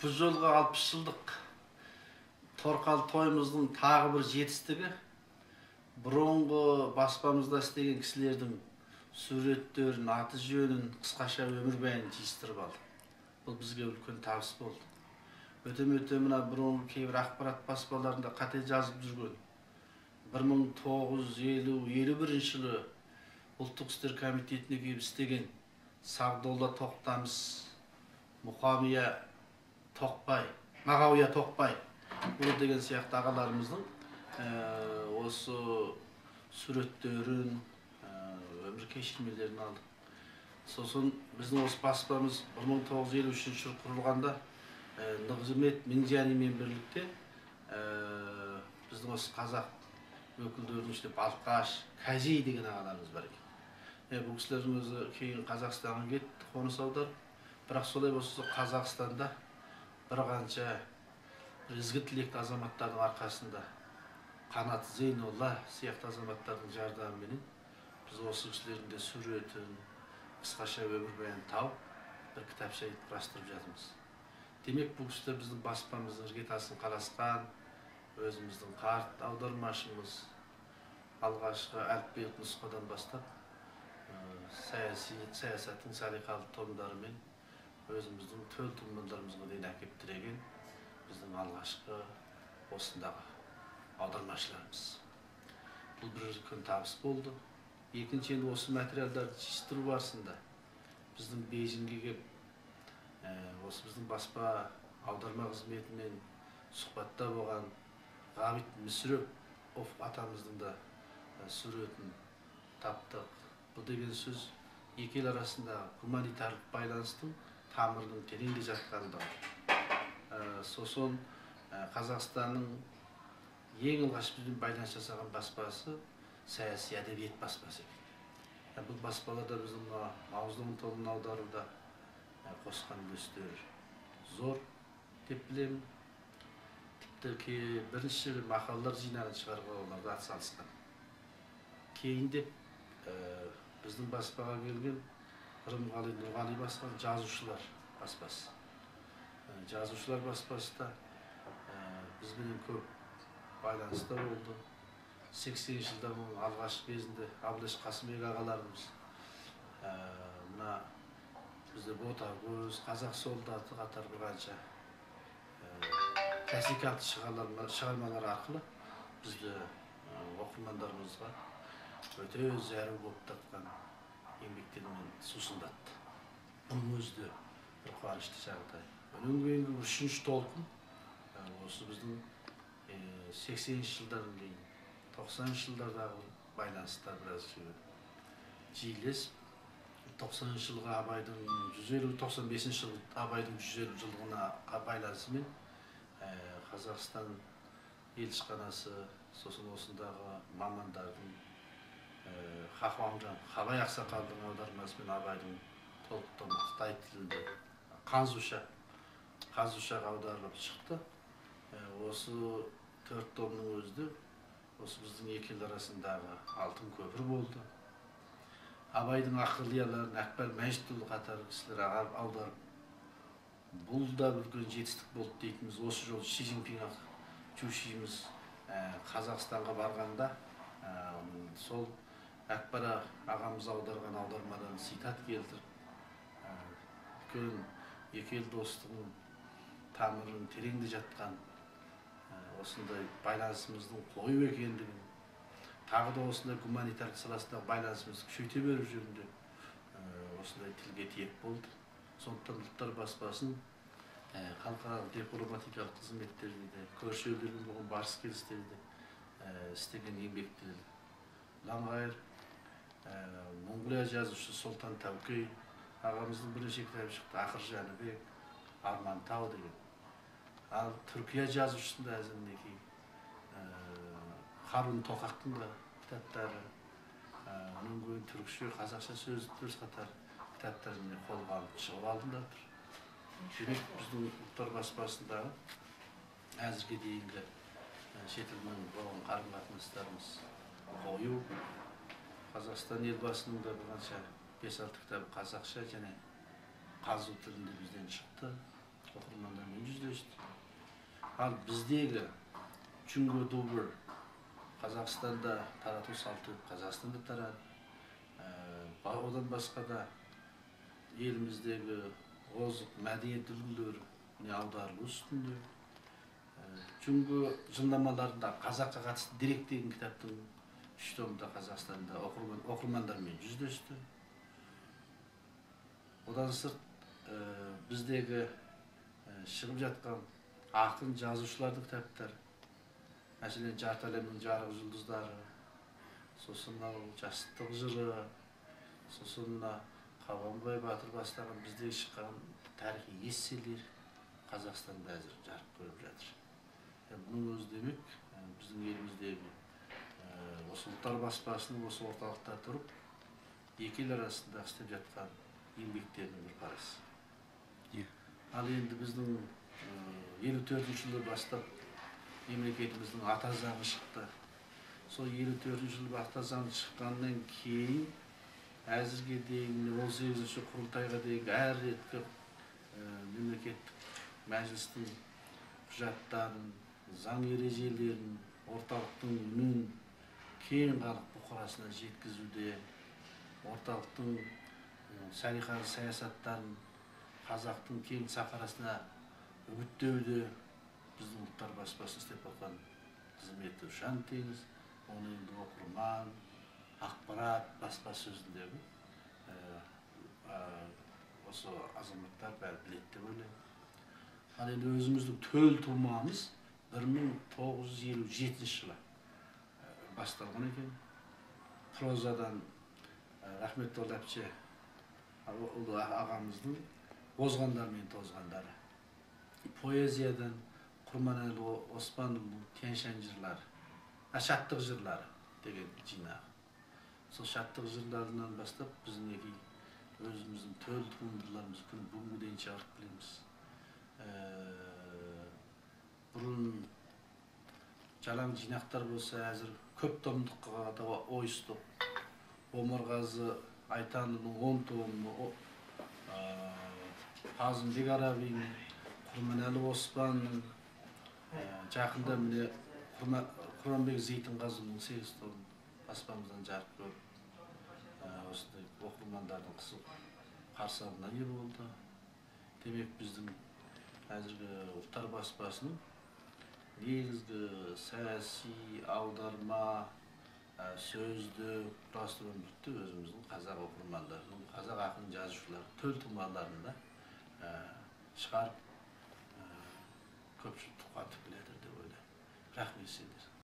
Bu жолғы 60 жылдық торқалы тойымыздың тағы бір жетістігі бұрынғы баспамызда істеген кісілердің суреттерін, аты жөнін, қысқаша өмірбаянын жиыстырып алдық. Бұл бізге үлкен табыс болды. Өте мына бұрынғы кейбір ақпарат баспаларында қате жазып жүрген 1951 жылы ұлттық істер комитетіне келіп істеген Сағдолла Тоқтамыс, Мұқамия Тоқбай, Мағауия Тоқбай бұл деген сияқты ағаларымыздың осы суреттерін, өмір кешірмелерін алдық. Сосын біздің осы баспамыз 1953 жылы құрылғанда Нығжымет Минжанимен бірлікте біздің осы қазақ өкілдерінің ішінде Балқаш, Кәжей деген ағаларымыз бар екен. Бұл кісілердің өзі кейін Қазақстанға кетті, қоныс аударып, бірақ солай болса Қазақстанда бір қанша ізгі тілекті азаматтардың арқасында Қанат Зейнолла сияқты азаматтардың жардамымен біз осы кісілердің де суретін, қысқаша өмірбаянын тауып, бір кітапша етіп құрастырып жатырмыз. Демек, бұл кісілер біздің баспамыздың іргетасын қаласқан, өзіміздің қарт аудармашымыз, алғашқы әліпбелік нұсқадан бастап саясаттың салиқалы томдарымен өзіміздің төл туындыларымызға дейін әкеп тіреген біздің алғашқы осындағы аудармашыларымыз. Бұл бір үлкен табыс болды. Екінші, енді осы материалдарды жиыстыру барысында біздің Бейжіңге келіп, осы біздің баспа аударма қызметімен сұхбатта болған Ғабит Мүсірепов атамыздың да суретін таптық. Бұл деген сөз екі ел арасындағы гуманитарлық байланыстың тамырының тереңде жатқандығы. Сосын Қазақстанның ең алғаш бізбен байланыс жасаған баспасы саяси әдебиет баспасы екен. Бұл баспаларда біздің Мағжан тобын аударуда қосқан үлестері зор деп білемін. Тіпті бірінші мақалалар жинағын шығаруға оларды атсалысқан. Кейінде біздің баспаға келген Рымғали Нұрғали басқан жазушылар баспасы. Жазушылар баспасы да бізбенен көп байланыста болды. 80 жылдың алғашқы кезінде Абылаш Қасымбек ағаларымыз мына бізде Ботагөз, Қазақ солдаты қатар бір қанша классикалық шығармалар арқылы бізді оқырмандарымызға өте зәру болып тартқан еңбектермен сусындатты. Бұның өзі де бір қуанышты жағдай. Онан кейінгі үшінші толқын осы біздің 80-ші жылдардан кейін 90-ші жылдардағы байланыстар біраз жиілесіп, 90-ші жылғы Абайдың 95-ші жылғы Абайдың 150 жылдығына байланысымен Қазақстан елшіханасы, сосын осындағы мамандардың Хақуамжан Хабай ақсақалдың аудармасымен Абайдың толықтығы Қытай тілінде қазушаға аударылып шықты. Осы 4 томның өзі осы біздің екі ел арасындағы алтын көпір болды. Абайдың ақылияларын Әкбар Мәжитұлы қатарлы кісілер аударып, бұл да үлкен жетістік болды дейтініміз. Осы жолы Ши Цзиньпин Чушиміз Қазақстанға барғанда сол Әкбар ағамыз аударған аудармадан цитат келтіріп, үлкен екі ел достығының тамырын тереңде жатқан осындай байланысымыздың қою екендігін, тағы да осындай гуманитарлық саласындағы байланысымызды күшейте беру жөнінде осындай тілге тиек болды. Сондықтан ұлттар баспасын халықаралық дипломатикалық қызметтерде де, көрші елдермен болған барыс келістерде істеген еңбектері Лаңғайыр, Монғолия жазушы Солтан Тәукей ағамыздың бірнеше кітабы шықты, Ақыр Жәнібек, Арман Тау деген. Ал Түркия жазушысында әзірнеки Харун Тоқақтың да кітаптары, оның кейін түркше, қазақша сөздіктер қатар кітаптарымен қолға алып шығып алдында тұр. Демек, біздің ұлттар баспасындағы әзірге дейінгі шетелмен болған қарым-қатынастарымыз қою. Қазақстан елбасының да бір қанша 5-6 кітабы қазақша және қазу тілінде бізден шықты. оқырмандармен жүздесті. Ал біздегі Чүнго Дубыр Қазақстанда тарату салты Қазақстанда тарады. Одан басқа да еліміздегі озық мәдениет үлгілері аударылу үстінде. Чүнго жылнамаларында қазаққа қатысты дерек деген кітаптың 3 томында Қазақстанда оқырмандармен жүздесті. Одан сырт біздегі шығып жатқан ақын жазушылардың кітаптары, мәселен Жарты әлемнің жарық жұлдыздары, сосын Жастық жыры, сосын Қабанбай Батыр бастаған біздегі шыққан тарихи эсселер Қазақстанда әзір жарық көріп жатыр. Бұның өзі демек, біздің еліміздегі осы ұлттар баспасының осы орталықта тұрып, екі ел арасында істеп жатқан еңбектерінің бір парасы. Ал енді біздің 54 жылы бастап мемлекетіміздің ата заңы шықты. Сол 54 жылы ата заңы шыққаннан кейін әзірге дейін 18-ші құрылтайға дейін әр реткі мемлекеттік мәжілістің құжаттарын, заң ережелерін, орталықтың үнін кең халық бұқарасына жеткізуде, орталықтың салиқалы саясаттарын қазақтың кең сахарасына үгіттеуде біздің ұлттар баспасы істеп жатқан қызметі ұшан теңіз. Оны енді оқырман, ақпарат баспасөзіндегі осы азаматтар бәрі біледі деп ойлаймын. Ал енді өзіміздің төл тумамыз 1957 жылы басталған екен. Прозадан Рахметолла әпше ұлы ағамыздың озғандар мен тозғандары. Поэзиядан Құрманәлі Оспанұлының Тянь-Шань жырлары, Шаттық жырлары деген жинағы. Сол шаттық жырларынан бастап біздің өзіміздің төл туындыларымыз күн бүгінге дейін шығарып білеміз. Бұрын жалаң жинақтар болса, әзір көп томдыққа да ойыстық. Омарғазы Айтанұлының 10 томы, Қазымбек Арабиның, Құрманәлі Оспанның, жақында міне Құранбек Зейтінғазының 8 томы баспамыздан жарық көріп, осындай оқырмандардың қызық қарсылығына ие болды. Демек біздің әзіргі ұлттар баспасының негізгі саяси аударма, сөздік, құрастыру өмірді өзіміздің қазақ оқырмандарының, қазақ ақын жазушылар төл тұлғаларында шығарып көпшілікті қуатып біледі деп ойлаймын. Рахмет сіздерге.